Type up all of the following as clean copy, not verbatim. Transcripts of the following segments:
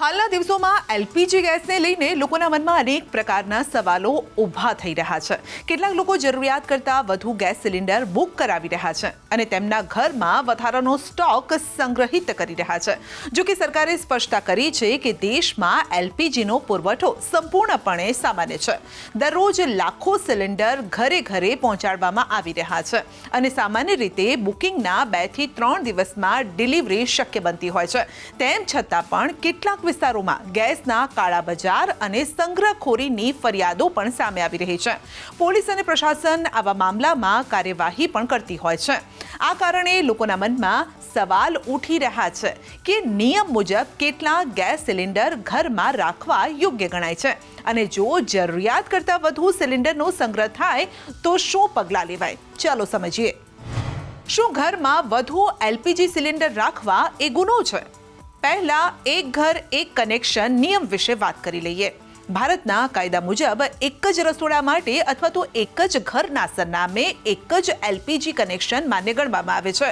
હાલના દિવસોમાં એલપીજી ગેસને લઈને લોકોના મનમાં અનેક પ્રકારના સવાલો ઊભા થઈ રહ્યા છે. કેટલાક લોકો જરૂરિયાત કરતાં વધુ ગેસ સિલિન્ડર બુક કરાવી રહ્યા છે અને તેમના ઘરમાં વધારાનો સ્ટોક સંગ્રહિત કરી રહ્યા છે. જો કે સરકારે સ્પષ્ટતા કરી છે કે દેશમાં એલપીજીનો પુરવઠો સંપૂર્ણપણે સામાન્ય છે. દરરોજ લાખો સિલિન્ડર ઘરે ઘરે પહોંચાડવામાં આવી રહ્યા છે અને સામાન્ય રીતે બુકિંગના 2 થી 3 દિવસમાં ડિલિવરી શક્ય બનતી હોય છે. તેમ છતાં પણ કેટલાક વિસ્તારોમાં ગેસના કાળા બજાર અને સંગ્રહખોરીની ફરિયાદો પણ સામે આવી રહી છે. પોલીસ અને પ્રશાસન આવા મામલામાં કાર્યવાહી પણ કરતી હોય છે. આ કારણે લોકોના મનમાં સવાલ ઉઠી રહ્યા છે કે નિયમ મુજબ કેટલા ગેસ સિલિન્ડર ઘરમાં રાખવા યોગ્ય ગણાય છે અને જો જરૂરિયાત કરતાં વધુ સિલિન્ડરનો સંગ્રહ થાય તો શું પગલાં લેવાય? ચાલો સમજીએ. શું ઘરમાં વધુ એલપીજી સિલિન્ડર રાખવા એ ગુનો છે? પહેલા એક ઘર એક કનેક્શન નિયમ વિશે વાત કરી લઈએ. ભારતના કાયદા મુજબ એક જ રસોડા માટે અથવા તો એક જ ઘરના સરનામે એક જ એલપીજી કનેક્શન માન્ય ગણવામાં આવે છે.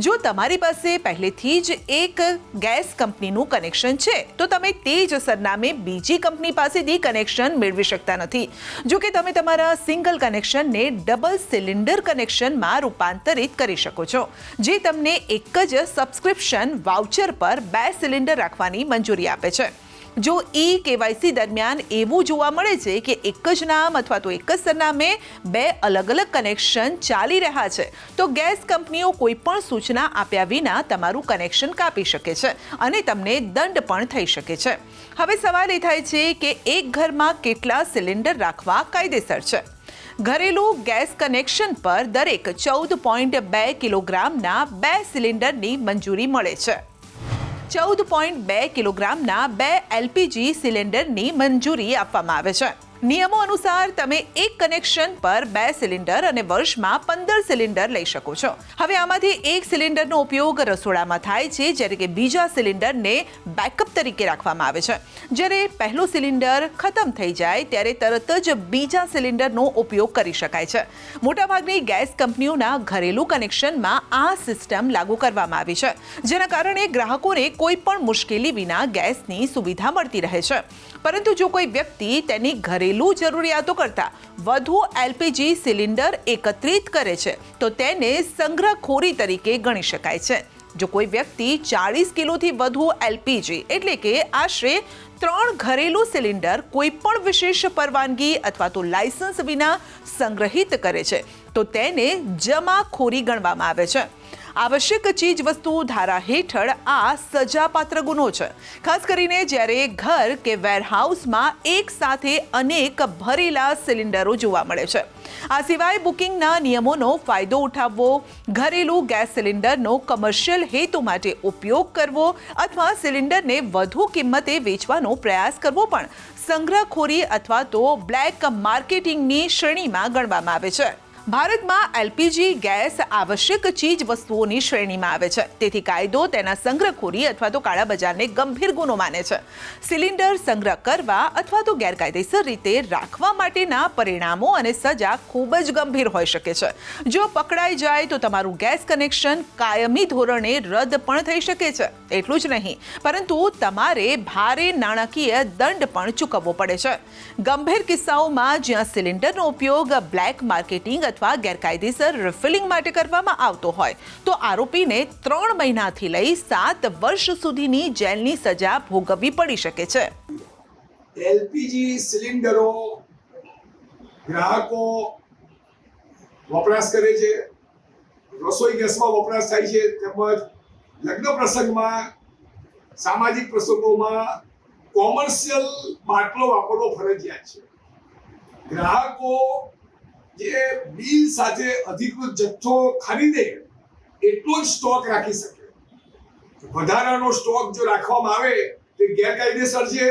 જો તમારી પાસે પહેલેથી જ એક ગેસ કંપનીનું કનેક્શન છે તો તમે તે જ સરનામે બીજી કંપની પાસેથી કનેક્શન મેળવી શકતા નથી. જો કે તમે તમારા સિંગલ કનેક્શનને ડબલ સિલિન્ડર કનેક્શનમાં રૂપાંતરિત કરી શકો છો, જે તમને એક જ સબસ્ક્રિપ્શન વાઉચર પર 2 સિલિન્ડર રાખવાની મંજૂરી આપે છે. જો કેવાયસી દરમિયાન એવું જોવા મળે છે કે એક જ નામ અથવા તો એક જ સરનામે 2 અલગ અલગ કનેક્શન ચાલી રહ્યા છે તો ગેસ કંપનીઓ કોઈ પણ સૂચના આપ્યા વિના તમારું કનેક્શન કાપી શકે છે અને તમને દંડ પણ થઈ શકે છે. હવે સવાલ એ થાય છે કે એક ઘરમાં કેટલા સિલિન્ડર રાખવા કાયદેસર છે? ઘરેલું ગેસ કનેક્શન પર દરેક 14.2 કિલોગ્રામના 2 સિલિન્ડરની મંજૂરી મળે છે. 14.2 કિલોગ્રામના 2 એલપીજી સિલિન્ડરની મંજૂરી આપવામાં આવે છે. નિયમો અનુસાર તમે એક કનેક્શન પર 2 સિલિન્ડર અને વર્ષમાં 15 સિલિન્ડર લઈ શકો છો. હવે આમાંથી એક સિલિન્ડરનો ઉપયોગ રસોડામાં થાય છે જ્યારે કે બીજા સિલિન્ડરને બેકઅપ તરીકે રાખવામાં આવે છે. જ્યારે પહેલો સિલિન્ડર ખતમ થઈ જાય ત્યારે તરત જ બીજા સિલિન્ડરનો ઉપયોગ કરી શકાય છે. મોટાભાગની ગેસ કંપનીઓના ઘરેલું કનેક્શનમાં આ સિસ્ટમ લાગુ કરવામાં આવી છે, જેના કારણે ગ્રાહકોને કોઈ પણ મુશ્કેલી વિના ગેસની સુવિધા મળતી રહે છે. પરંતુ જો કોઈ વ્યક્તિ તેની ઘરેલું જરૂરિયાતો કરતાં વધુ એલપીજી સિલિન્ડર એકત્રિત કરે છે તો તેને સંગ્રહખોરી તરીકે ગણી શકાય છે. જો કોઈ વ્યક્તિ 40 કિલોથી વધુ એલપીજી એટલે કે આશરે 3 ઘરેલું સિલિન્ડર કોઈ પણ વિશેષ પરવાનગી અથવા તો લાયસન્સ વિના સંગ્રહિત કરે છે તો તેને જમાખોરી ગણવામાં આવે છે. આવશ્યક ચીજ વસ્તુ ધારા હેઠળ આ સજાપાત્ર ગુનો છે, ખાસ કરીને જ્યારે ઘર કે વેરહાઉસમાં એક સાથે અનેક ભરેલા સિલિન્ડરો જોવા મળે છે. આ સિવાય બુકિંગના નિયમોનો ફાયદો ઉઠાવવો, ઘરેલું ગેસ સિલિન્ડરનો કમર્શિયલ હેતુ માટે ઉપયોગ કરવો અથવા સિલિન્ડરને વધુ કિંમતે વેચવાનો પ્રયાસ કરવો પણ સંગ્રહખોરી અથવા તો બ્લેક માર્કેટિંગની શ્રેણીમાં ગણવામાં આવે છે. ભારતમાં એલપીજી ગેસ આવશ્યક ચીજ વસ્તુઓની શ્રેણીમાં આવે છે, તેથી કાયદો તેના સંગ્રહખોરી અથવા તો કાળા બજારને ગંભીર ગુનો માને છે. સિલિન્ડર સંગ્રહ કરવા અથવા તો ગેરકાયદેસર રીતે રાખવા માટેના પરિણામો અને સજા ખૂબ જ ગંભીર હોઈ શકે છે. જો પકડાઈ જાય તો તમારું ગેસ કનેક્શન કાયમી ધોરણે રદ પણ થઈ શકે છે. એટલું જ નહીં, પરંતુ તમારે ભારે નાણાકીય દંડ પણ ચૂકવવો પડે છે. ગંભીર કિસ્સાઓમાં જ્યાં સિલિન્ડરનો ઉપયોગ બ્લેક માર્કેટિંગ અથવા ગેરકાયદેસર રિફિલિંગ માટે કરવામાં આવતો હોય તો આરોપીને 3 મહિનાથી લઈ 7 વર્ષ સુધીની જેલની સજા ભોગવવી પડી શકે છે. એલપીજી સિલિન્ડરો ગ્રાહકો વપરાશ કરે છે, રસોઈ ગેસમાં વપરાશ થાય છે, તેમજ લગ્ન પ્રસંગમાં, સામાજિક પ્રસંગોમાં કોમર્શિયલ બાટલો વાપરવો ફરજિયાત છે. ગ્રાહકો જે બિલ સાથે અધિકૃત જથ્થો ખરીદે એટલો જ સ્ટોક રાખી શકે. વધારાનો સ્ટોક જો રાખવામાં આવે તે ગેરકાયદેસર છે.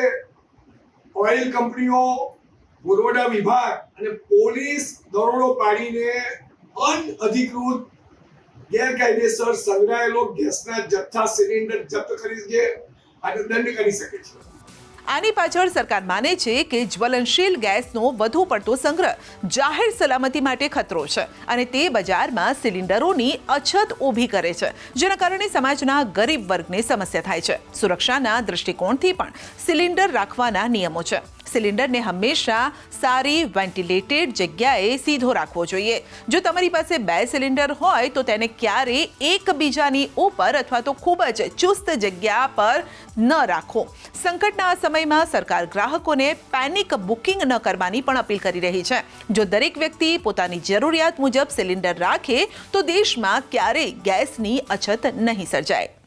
ઓઇલ કંપનીઓ, પુરવઠા વિભાગ અને પોલીસ દરોડો પાડીને અનઅધિકૃત ગેરકાયદેસર સંગ્રહાયેલો ગેસના જથ્થા સિલિન્ડર જપ્ત કરી છે અને દંડ કરી શકે છે. આની પાછળ સરકાર માને છે કે જ્વલનશીલ ગેસનો વધુ પડતો સંગ્રહ જાહેર સલામતી માટે ખતરો છે અને તે બજારમાં સિલિન્ડરોની અછત ઊભી કરે છે, જેના કારણે સમાજના ગરીબ વર્ગને સમસ્યા થાય છે. સુરક્ષાના દૃષ્ટિકોણથી પણ સિલિન્ડર રાખવાના નિયમો છે. સિલિન્ડરને હંમેશા સારી વેન્ટિલેટેડ જગ્યાએ સીધો રાખવો જોઈએ. જો તમારી પાસે 2 સિલિન્ડર હોય તો તેને ક્યારેય એકબીજાની ઉપર અથવા તો ખૂબ જ ચુસ્ત જગ્યા પર ન રાખો. સંકટના આ સમયમાં સરકાર ગ્રાહકોને પેનિક બુકિંગ ન કરવાની પણ અપીલ કરી રહી છે. જો દરેક વ્યક્તિ પોતાની જરૂરિયાત મુજબ સિલિન્ડર રાખે તો દેશમાં ક્યારેય ગેસની અછત નહીં સર્જાય.